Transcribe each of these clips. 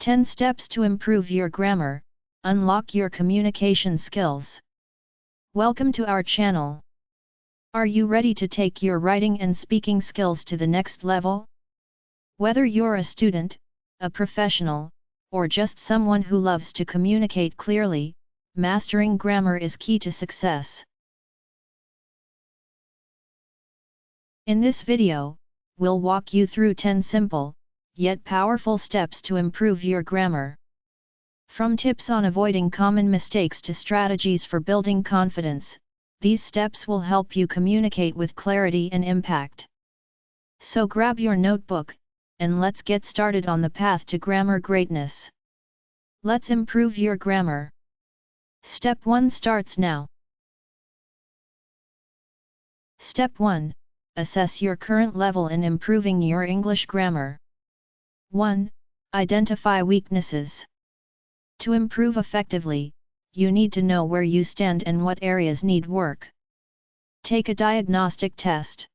10 Steps to Improve Your Grammar, Unlock Your Communication Skills. Welcome to our channel. Are you ready to take your writing and speaking skills to the next level? Whether you're a student, a professional, or just someone who loves to communicate clearly, mastering grammar is key to success. In this video, we'll walk you through 10 simple, yet powerful steps to improve your grammar. From tips on avoiding common mistakes to strategies for building confidence, these steps will help you communicate with clarity and impact. So grab your notebook, and let's get started on the path to grammar greatness. Let's improve your grammar. Step 1 starts now. Step 1. Assess your current level in improving your English grammar. 1. Identify weaknesses. To improve effectively, you need to know where you stand and what areas need work. Take a diagnostic test.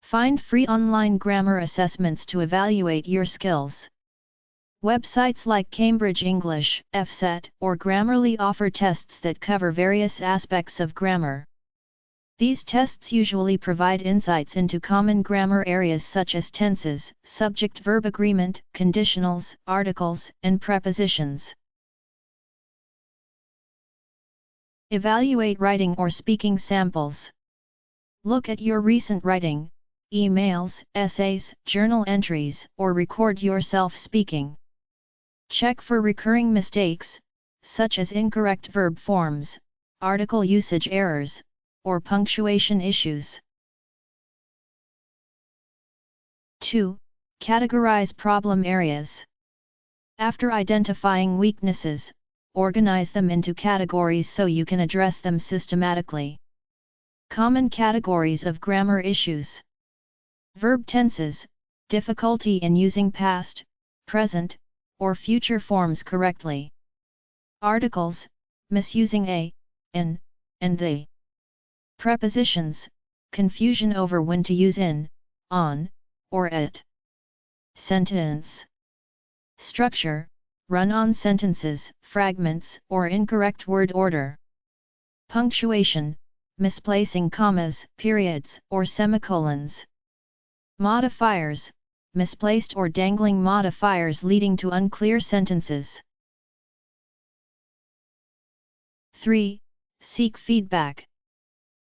Find free online grammar assessments to evaluate your skills. Websites like Cambridge English, FSET, or Grammarly offer tests that cover various aspects of grammar. These tests usually provide insights into common grammar areas such as tenses, subject-verb agreement, conditionals, articles, and prepositions. Evaluate writing or speaking samples. Look at your recent writing, emails, essays, journal entries, or record yourself speaking. Check for recurring mistakes, such as incorrect verb forms, article usage errors, or punctuation issues. 2. Categorize problem areas. After identifying weaknesses, organize them into categories so you can address them systematically. Common categories of grammar issues. Verb tenses, difficulty in using past, present, or future forms correctly. Articles, misusing a, an, and the. Prepositions, confusion over when to use in, on, or at. Sentence. Structure, run-on sentences, fragments, or incorrect word order. Punctuation, misplacing commas, periods, or semicolons. Modifiers, misplaced or dangling modifiers leading to unclear sentences. 3. Seek feedback.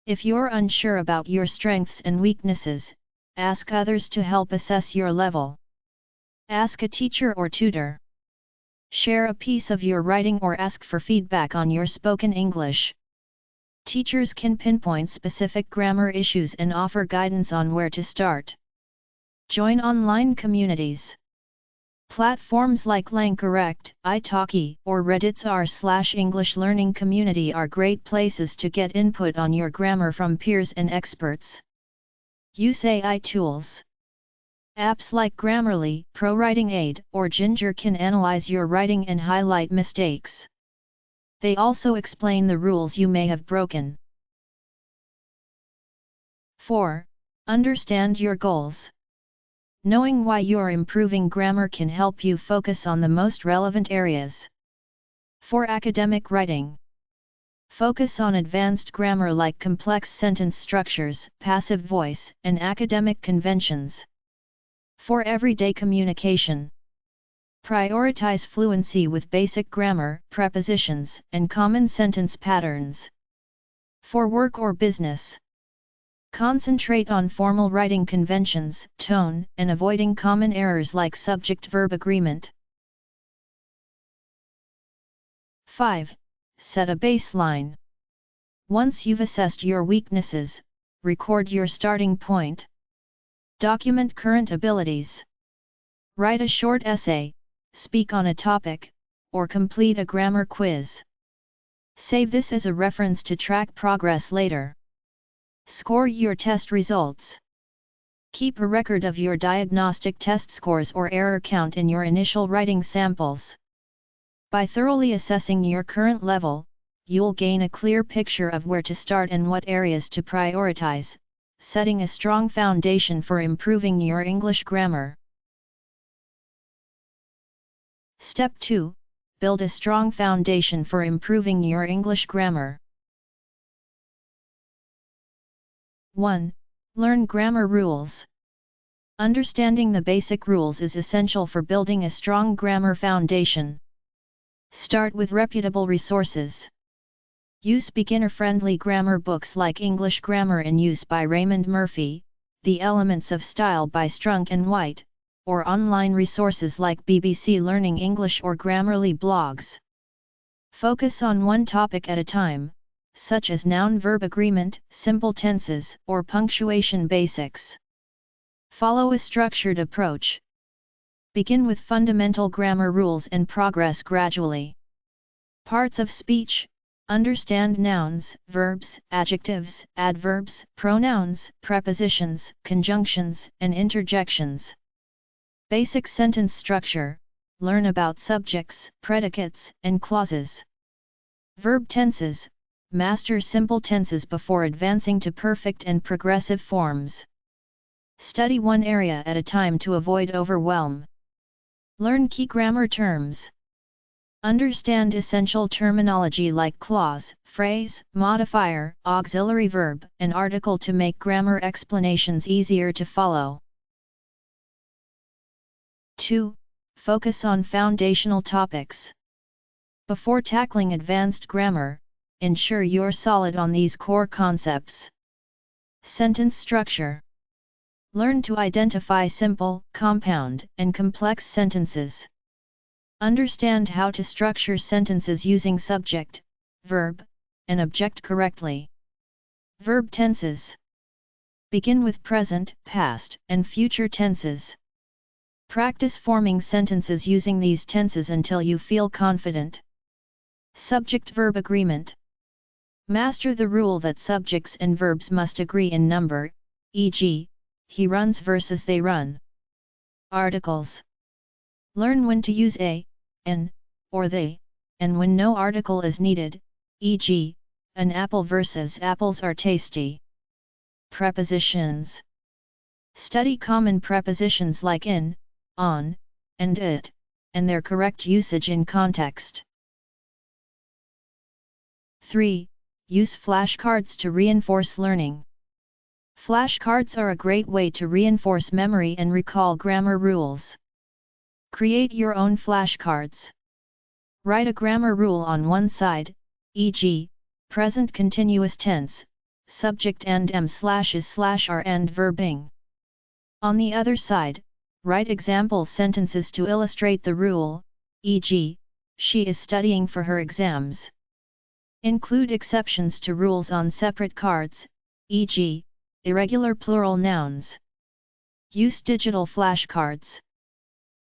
If you're unsure about your strengths and weaknesses, ask others to help assess your level. Ask a teacher or tutor. Share a piece of your writing or ask for feedback on your spoken English. Teachers can pinpoint specific grammar issues and offer guidance on where to start. Join online communities. Platforms like LangCorrect, italki, or Reddit's r/English learning community are great places to get input on your grammar from peers and experts. Use AI tools. Apps like Grammarly, ProWriting Aid, or Ginger can analyze your writing and highlight mistakes. They also explain the rules you may have broken. 4. Understand your goals. Knowing why you're improving grammar can help you focus on the most relevant areas. For academic writing, focus on advanced grammar like complex sentence structures, passive voice, and academic conventions. For everyday communication, prioritize fluency with basic grammar, prepositions, and common sentence patterns. For work or business, concentrate on formal writing conventions, tone, and avoiding common errors like subject-verb agreement. 5. Set a baseline. Once you've assessed your weaknesses, record your starting point. Document current abilities. Write a short essay, speak on a topic, or complete a grammar quiz. Save this as a reference to track progress later. Score your test results. Keep a record of your diagnostic test scores or error count in your initial writing samples. By thoroughly assessing your current level, you'll gain a clear picture of where to start and what areas to prioritize, setting a strong foundation for improving your English grammar. Step 2. Build a strong foundation for improving your English grammar. 1. Learn grammar rules. Understanding the basic rules is essential for building a strong grammar foundation. Start with reputable resources. Use beginner-friendly grammar books like English Grammar in Use by Raymond Murphy, The Elements of Style by Strunk and White, or online resources like BBC Learning English or Grammarly blogs. Focus on one topic at a time, such as noun-verb agreement, simple tenses, or punctuation basics. Follow a structured approach. Begin with fundamental grammar rules and progress gradually. Parts of speech. Understand nouns, verbs, adjectives, adverbs, pronouns, prepositions, conjunctions, and interjections. Basic sentence structure. Learn about subjects, predicates, and clauses. Verb tenses. Master simple tenses before advancing to perfect and progressive forms. Study one area at a time to avoid overwhelm. Learn key grammar terms. Understand essential terminology like clause, phrase, modifier, auxiliary verb, and article to make grammar explanations easier to follow. 2. Focus on foundational topics. Before tackling advanced grammar, ensure you're solid on these core concepts. Sentence structure. Learn to identify simple, compound, and complex sentences. Understand how to structure sentences using subject, verb, and object correctly. Verb tenses. Begin with present, past, and future tenses. Practice forming sentences using these tenses until you feel confident. Subject-verb agreement. Master the rule that subjects and verbs must agree in number, e.g., he runs versus they run. Articles. Learn when to use a, an, or they, and when no article is needed, e.g., an apple versus apples are tasty. Prepositions. Study common prepositions like in, on, and it, and their correct usage in context. 3. Use flashcards to reinforce learning. Flashcards are a great way to reinforce memory and recall grammar rules. Create your own flashcards. Write a grammar rule on one side, e.g., present continuous tense, subject and am/is/are and verbing. On the other side, write example sentences to illustrate the rule, e.g., she is studying for her exams. Include exceptions to rules on separate cards, e.g., irregular plural nouns. Use digital flashcards.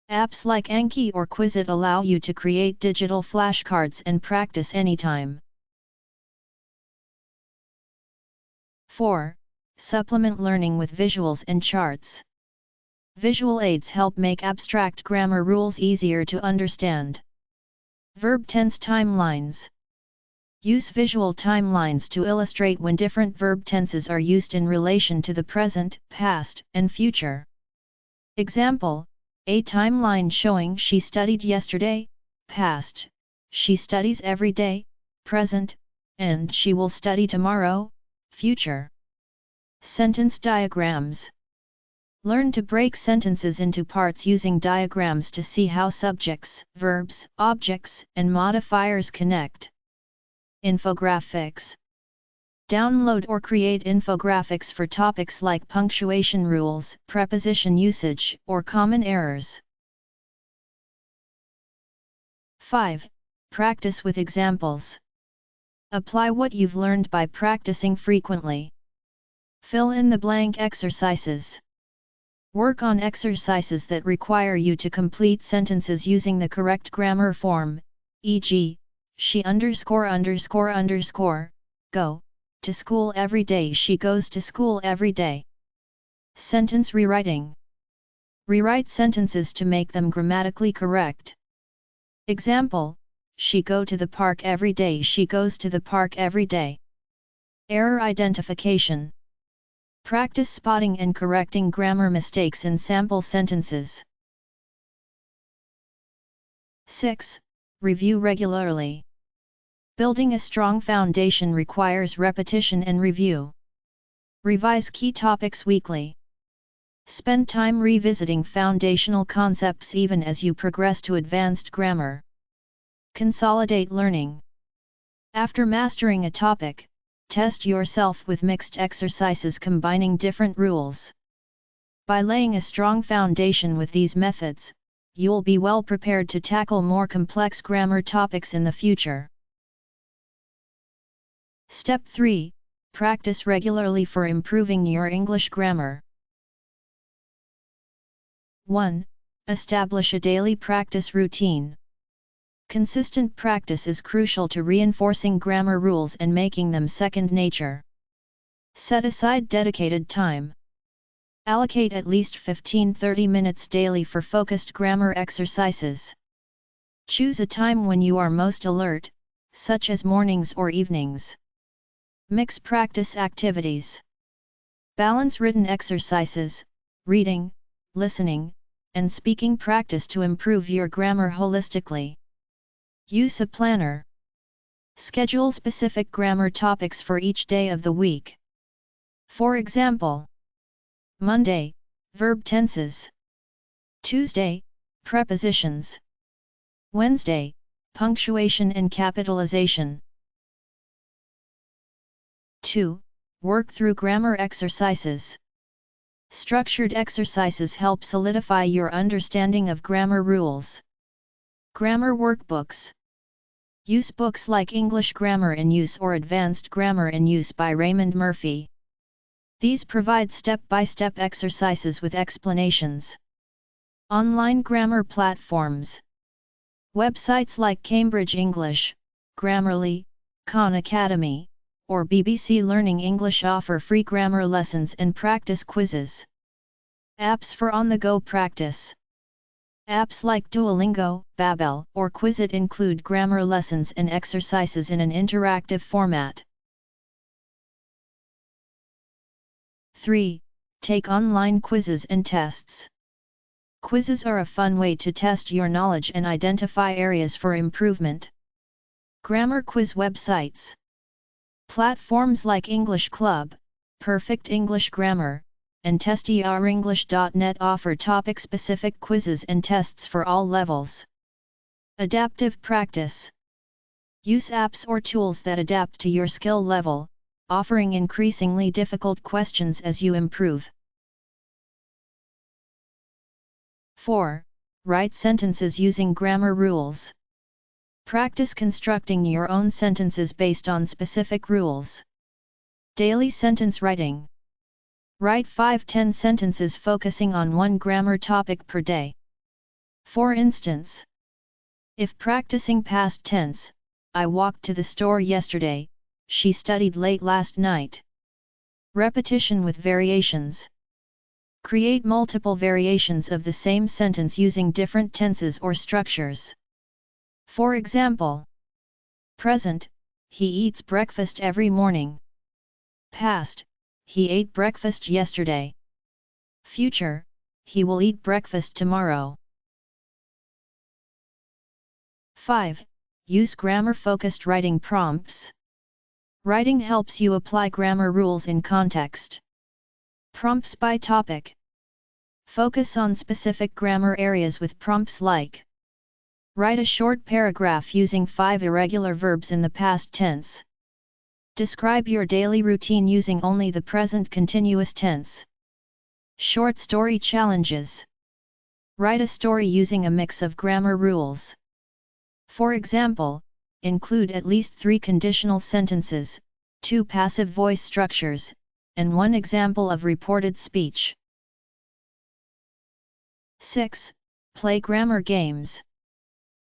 Apps like Anki or Quizlet allow you to create digital flashcards and practice anytime. 4. Supplement learning with visuals and charts. Visual aids help make abstract grammar rules easier to understand. Verb tense timelines. Use visual timelines to illustrate when different verb tenses are used in relation to the present, past, and future. Example: a timeline showing she studied yesterday, past, she studies every day, present, and she will study tomorrow, future. Sentence diagrams. Learn to break sentences into parts using diagrams to see how subjects, verbs, objects, and modifiers connect. Infographics. Download or create infographics for topics like punctuation rules, preposition usage, or common errors. 5. Practice with examples. Apply what you've learned by practicing frequently. Fill in the blank exercises. Work on exercises that require you to complete sentences using the correct grammar form, e.g., she go to school every day. She goes to school every day. Sentence rewriting. Rewrite sentences to make them grammatically correct. Example: she go to the park every day. She goes to the park every day. Error identification. Practice spotting and correcting grammar mistakes in sample sentences. 6. Review regularly. Building a strong foundation requires repetition and review. Revise key topics weekly. Spend time revisiting foundational concepts even as you progress to advanced grammar. Consolidate learning. After mastering a topic, test yourself with mixed exercises combining different rules. By laying a strong foundation with these methods, you'll be well prepared to tackle more complex grammar topics in the future. Step 3. Practice regularly for improving your English grammar. 1. Establish a daily practice routine. Consistent practice is crucial to reinforcing grammar rules and making them second nature. Set aside dedicated time. Allocate at least 15-30 minutes daily for focused grammar exercises. Choose a time when you are most alert, such as mornings or evenings. Mix practice activities. Balance written exercises, reading, listening, and speaking practice to improve your grammar holistically. Use a planner. Schedule specific grammar topics for each day of the week. For example, Monday, verb tenses. Tuesday, prepositions. Wednesday, punctuation and capitalization. 2. Work through grammar exercises. Structured exercises help solidify your understanding of grammar rules. Grammar workbooks. Use books like English Grammar in Use or Advanced Grammar in Use by Raymond Murphy. These provide step-by-step exercises with explanations. Online grammar platforms. Websites like Cambridge English, Grammarly, Khan Academy, or BBC Learning English offer free grammar lessons and practice quizzes. Apps for on-the-go practice. Apps like Duolingo, Babbel, or Quizlet include grammar lessons and exercises in an interactive format. 3. Take online quizzes and tests. Quizzes are a fun way to test your knowledge and identify areas for improvement. Grammar quiz websites. Platforms like English Club, Perfect English Grammar, and TestYourEnglish.net offer topic-specific quizzes and tests for all levels. Adaptive practice. Use apps or tools that adapt to your skill level, offering increasingly difficult questions as you improve. 4. Write sentences using grammar rules. Practice constructing your own sentences based on specific rules. Daily sentence writing. Write 5-10 sentences focusing on one grammar topic per day. For instance, if practicing past tense, I walked to the store yesterday, she studied late last night. Repetition with variations. Create multiple variations of the same sentence using different tenses or structures. For example, present, he eats breakfast every morning. Past, he ate breakfast yesterday. Future, he will eat breakfast tomorrow. 5. Use grammar-focused writing prompts. Writing helps you apply grammar rules in context. Prompts by topic. Focus on specific grammar areas with prompts like: write a short paragraph using 5 irregular verbs in the past tense. Describe your daily routine using only the present continuous tense. Short story challenges. Write a story using a mix of grammar rules. For example, include at least 3 conditional sentences, 2 passive voice structures, and 1 example of reported speech. 6. Play grammar games.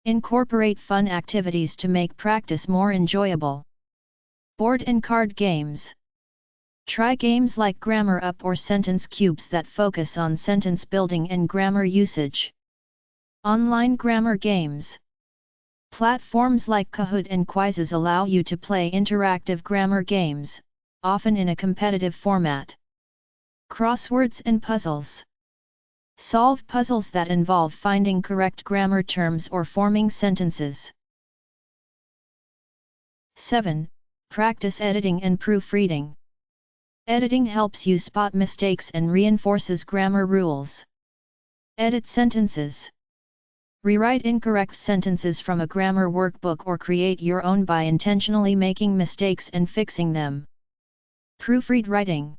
Incorporate fun activities to make practice more enjoyable. Board and card games. Try games like Grammar Up or Sentence Cubes that focus on sentence building and grammar usage. Online grammar games. Platforms like Kahoot and Quizzes allow you to play interactive grammar games, often in a competitive format. Crosswords and puzzles. Solve puzzles that involve finding correct grammar terms or forming sentences. 7. Practice editing and proofreading. Editing helps you spot mistakes and reinforces grammar rules. Edit sentences. Rewrite incorrect sentences from a grammar workbook or create your own by intentionally making mistakes and fixing them. Proofread writing.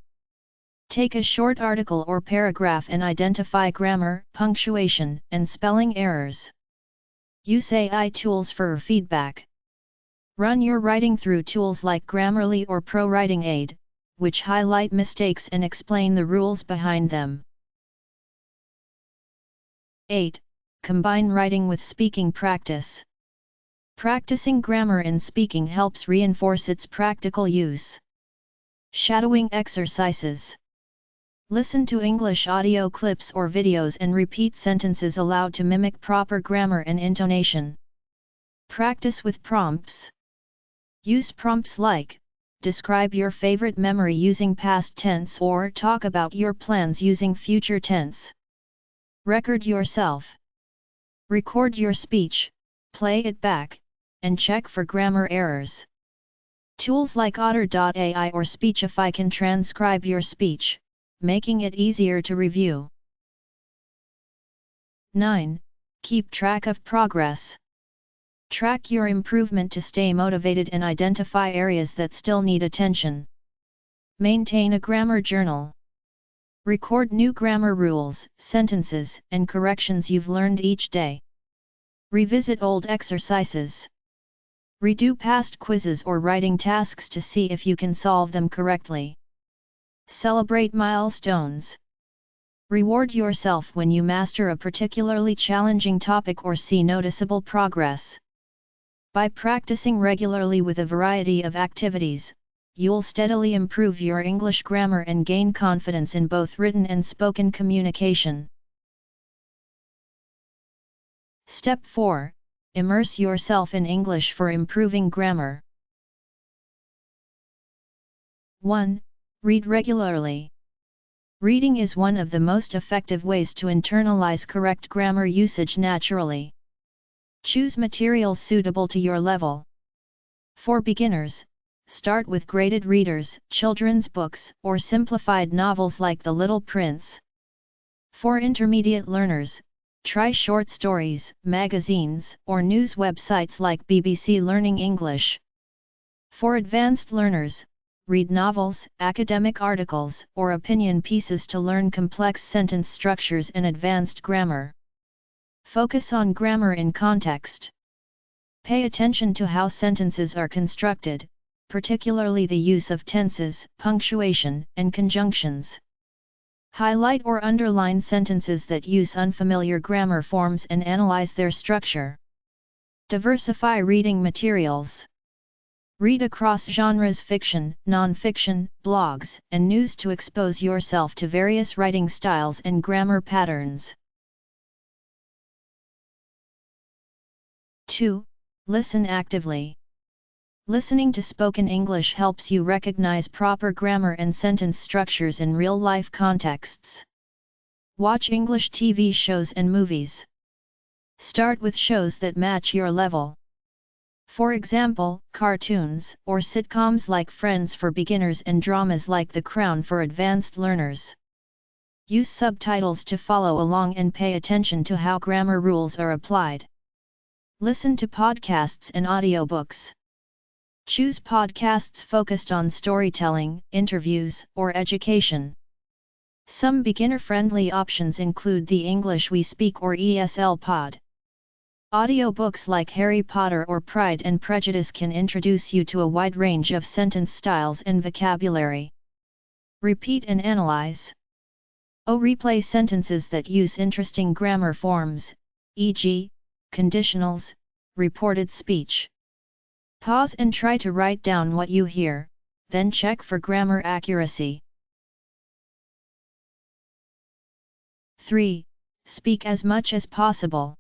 Take a short article or paragraph and identify grammar, punctuation, and spelling errors. Use AI tools for feedback. Run your writing through tools like Grammarly or Pro Writing Aid, which highlight mistakes and explain the rules behind them. 8. Combine writing with speaking practice. Practicing grammar in speaking helps reinforce its practical use. Shadowing exercises. Listen to English audio clips or videos and repeat sentences aloud to mimic proper grammar and intonation. Practice with prompts. Use prompts like, describe your favorite memory using past tense or talk about your plans using future tense. Record yourself. Record your speech, play it back, and check for grammar errors. Tools like Otter.ai or Speechify can transcribe your speech, making it easier to review. 9. Keep track of progress. Track your improvement to stay motivated and identify areas that still need attention. Maintain a grammar journal. Record new grammar rules, sentences, and corrections you've learned each day. Revisit old exercises. Redo past quizzes or writing tasks to see if you can solve them correctly. Celebrate milestones. Reward yourself when you master a particularly challenging topic or see noticeable progress. By practicing regularly with a variety of activities, you'll steadily improve your English grammar and gain confidence in both written and spoken communication. Step 4. Immerse yourself in English for improving grammar. 1. Read regularly. Reading is one of the most effective ways to internalize correct grammar usage naturally. Choose materials suitable to your level. For beginners, start with graded readers, children's books, or simplified novels like The Little Prince. For intermediate learners, try short stories, magazines, or news websites like BBC Learning English. For advanced learners, read novels, academic articles, or opinion pieces to learn complex sentence structures and advanced grammar. Focus on grammar in context. Pay attention to how sentences are constructed, particularly the use of tenses, punctuation, and conjunctions. Highlight or underline sentences that use unfamiliar grammar forms and analyze their structure. Diversify reading materials. Read across genres: fiction, non-fiction, blogs, and news to expose yourself to various writing styles and grammar patterns. 2. Listen actively. Listening to spoken English helps you recognize proper grammar and sentence structures in real-life contexts. Watch English TV shows and movies. Start with shows that match your level. For example, cartoons or sitcoms like Friends for beginners and dramas like The Crown for advanced learners. Use subtitles to follow along and pay attention to how grammar rules are applied. Listen to podcasts and audiobooks. Choose podcasts focused on storytelling, interviews, or education. Some beginner-friendly options include the English We Speak or ESL Pod. Audiobooks like Harry Potter or Pride and Prejudice can introduce you to a wide range of sentence styles and vocabulary. Repeat and analyze. Replay sentences that use interesting grammar forms, e.g., conditionals, reported speech. Pause and try to write down what you hear, then check for grammar accuracy. 3. Speak as much as possible.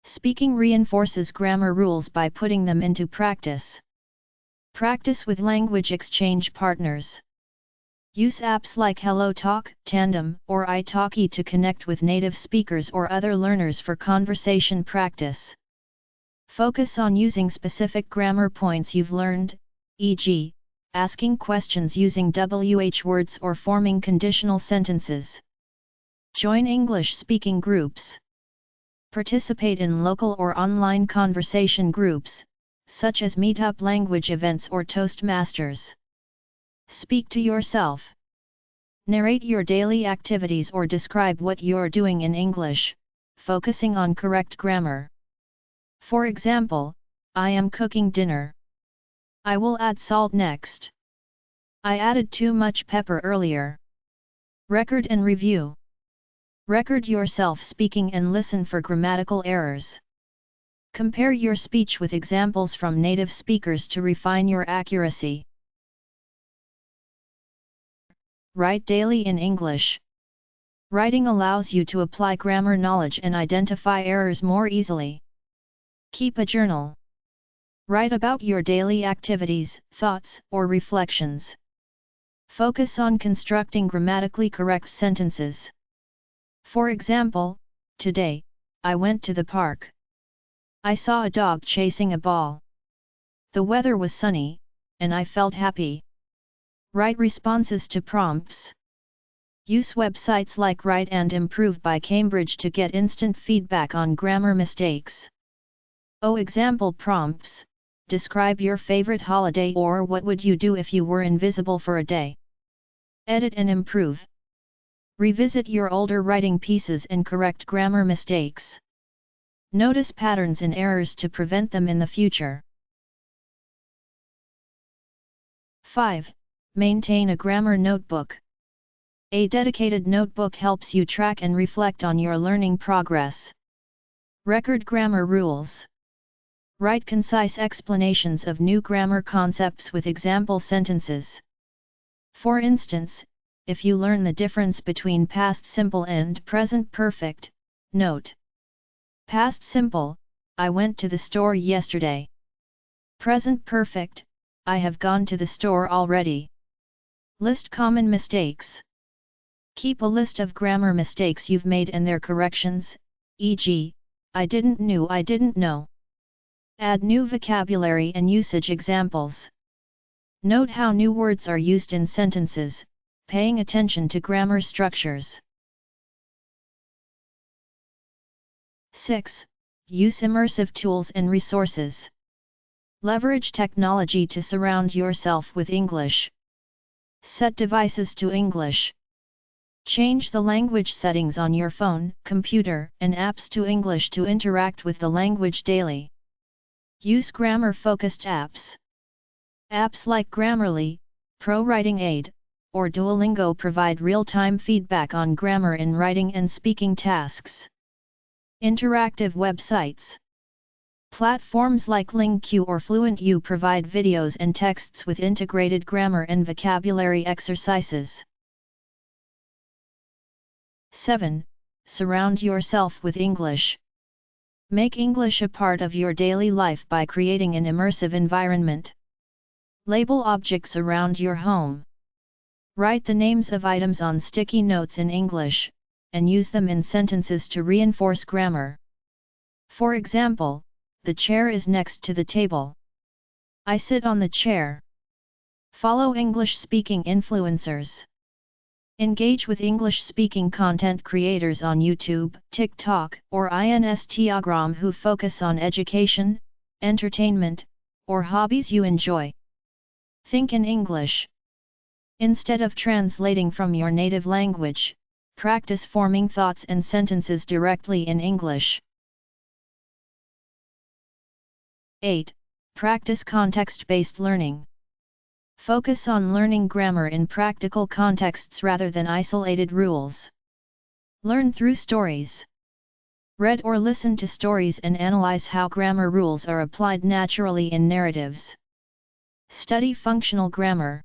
Speaking reinforces grammar rules by putting them into practice. Practice with language exchange partners. Use apps like HelloTalk, Tandem, or italki to connect with native speakers or other learners for conversation practice. Focus on using specific grammar points you've learned, e.g., asking questions using WH words or forming conditional sentences. Join English-speaking groups. Participate in local or online conversation groups, such as Meetup language events or Toastmasters. Speak to yourself. Narrate your daily activities or describe what you're doing in English, focusing on correct grammar. For example, I am cooking dinner. I will add salt next. I added too much pepper earlier. Record and review. Record yourself speaking and listen for grammatical errors. Compare your speech with examples from native speakers to refine your accuracy. Write daily in English. Writing allows you to apply grammar knowledge and identify errors more easily. Keep a journal. Write about your daily activities, thoughts, or reflections. Focus on constructing grammatically correct sentences. For example, today, I went to the park. I saw a dog chasing a ball. The weather was sunny, and I felt happy. Write responses to prompts. Use websites like Write and Improve by Cambridge to get instant feedback on grammar mistakes. Example prompts. Describe your favorite holiday or what would you do if you were invisible for a day. Edit and improve. Revisit your older writing pieces and correct grammar mistakes. Notice patterns and errors to prevent them in the future. 5. Maintain a grammar notebook. A dedicated notebook helps you track and reflect on your learning progress. Record grammar rules. Write concise explanations of new grammar concepts with example sentences. For instance, if you learn the difference between past simple and present perfect, note. Past simple, I went to the store yesterday. Present perfect, I have gone to the store already. List common mistakes. Keep a list of grammar mistakes you've made and their corrections, e.g., I didn't know. Add new vocabulary and usage examples. Note how new words are used in sentences, paying attention to grammar structures. 6. Use immersive tools and resources. Leverage technology to surround yourself with English. Set devices to English. Change the language settings on your phone, computer, and apps to English to interact with the language daily. Use grammar-focused apps. Apps like Grammarly, Pro Writing Aid, or Duolingo provide real-time feedback on grammar in writing and speaking tasks. Interactive websites. Platforms like LingQ or FluentU provide videos and texts with integrated grammar and vocabulary exercises. 7. Surround yourself with English. Make English a part of your daily life by creating an immersive environment. Label objects around your home. Write the names of items on sticky notes in English, and use them in sentences to reinforce grammar. For example, the chair is next to the table. I sit on the chair. Follow English-speaking influencers. Engage with English-speaking content creators on YouTube, TikTok, or Instagram who focus on education, entertainment, or hobbies you enjoy. Think in English. Instead of translating from your native language, practice forming thoughts and sentences directly in English. 8. Practice context-based learning. Focus on learning grammar in practical contexts rather than isolated rules. Learn through stories. Read or listen to stories and analyze how grammar rules are applied naturally in narratives. Study functional grammar.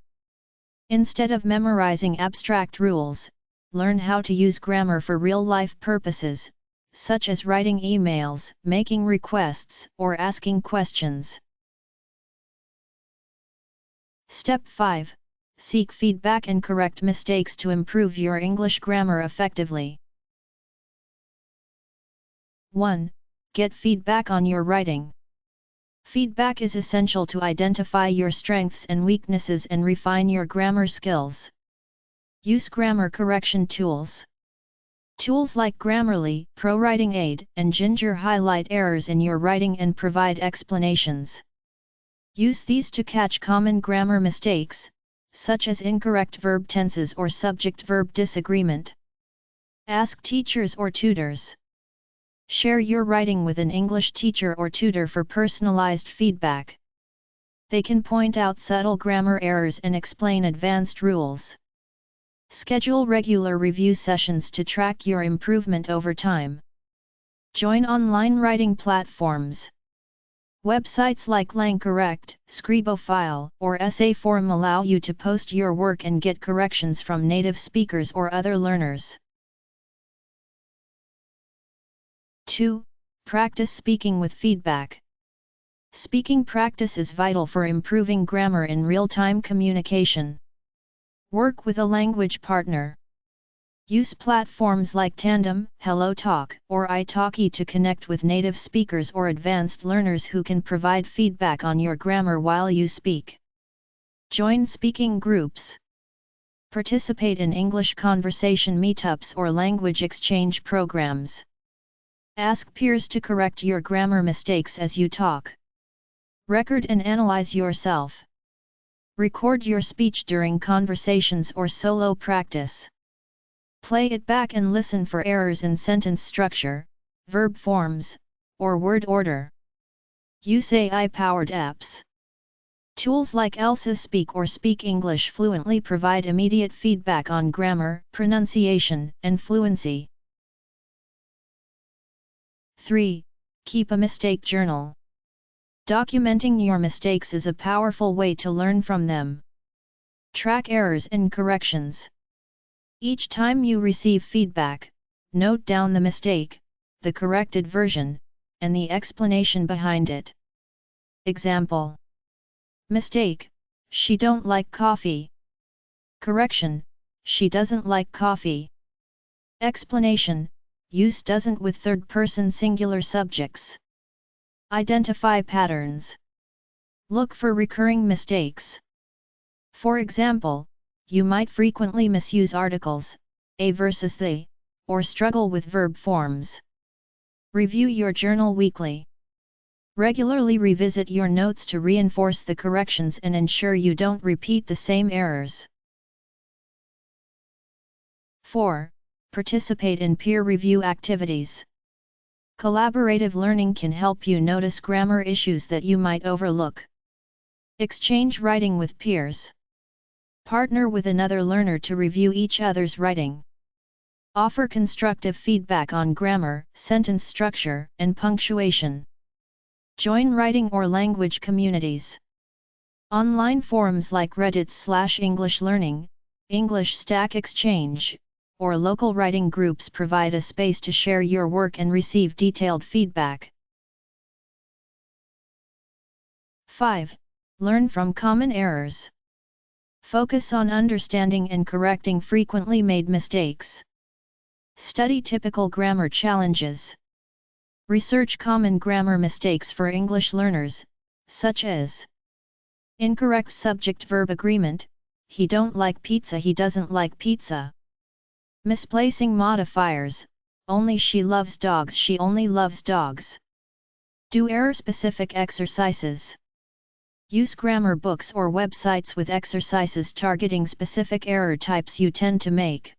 Instead of memorizing abstract rules, learn how to use grammar for real-life purposes, such as writing emails, making requests, or asking questions. Step 5. seek feedback and correct mistakes to improve your English grammar effectively. 1. Get feedback on your writing. Feedback is essential to identify your strengths and weaknesses and refine your grammar skills. Use grammar correction tools. Tools like Grammarly, ProWriting Aid, and Ginger highlight errors in your writing and provide explanations. Use these to catch common grammar mistakes, such as incorrect verb tenses or subject-verb disagreement. Ask teachers or tutors. Share your writing with an English teacher or tutor for personalized feedback. They can point out subtle grammar errors and explain advanced rules. Schedule regular review sessions to track your improvement over time. Join online writing platforms. Websites like LangCorrect, Scribophile, or Essayforum allow you to post your work and get corrections from native speakers or other learners. 2. Practice speaking with feedback. Speaking practice is vital for improving grammar in real-time communication. Work with a language partner. Use platforms like Tandem, HelloTalk, or italki to connect with native speakers or advanced learners who can provide feedback on your grammar while you speak. Join speaking groups. Participate in English conversation meetups or language exchange programs. Ask peers to correct your grammar mistakes as you talk. Record and analyze yourself. Record your speech during conversations or solo practice. Play it back and listen for errors in sentence structure, verb forms, or word order. Use AI-powered apps. Tools like Elsa Speak or Speak English Fluently provide immediate feedback on grammar, pronunciation, and fluency. 3. Keep a mistake journal. Documenting your mistakes is a powerful way to learn from them. Track errors and corrections. Each time you receive feedback, note down the mistake, the corrected version, and the explanation behind it. Example. Mistake: she don't like coffee. Correction: she doesn't like coffee. Explanation: use doesn't with third-person singular subjects. Identify patterns. Look for recurring mistakes. For example, you might frequently misuse articles, a versus the, or struggle with verb forms. Review your journal weekly. Regularly revisit your notes to reinforce the corrections and ensure you don't repeat the same errors. 4. Participate in peer review activities. Collaborative learning can help you notice grammar issues that you might overlook. Exchange writing with peers. Partner with another learner to review each other's writing. Offer constructive feedback on grammar, sentence structure, and punctuation. Join writing or language communities. Online forums like Reddit/English Learning, English Stack Exchange, or local writing groups provide a space to share your work and receive detailed feedback. 5. Learn from common errors. Focus on understanding and correcting frequently made mistakes. Study typical grammar challenges. Research common grammar mistakes for English learners, such as incorrect subject-verb agreement: he don't like pizza, he doesn't like pizza. Misplacing modifiers: only she loves dogs, she only loves dogs. Do error-specific exercises. Use grammar books or websites with exercises targeting specific error types you tend to make.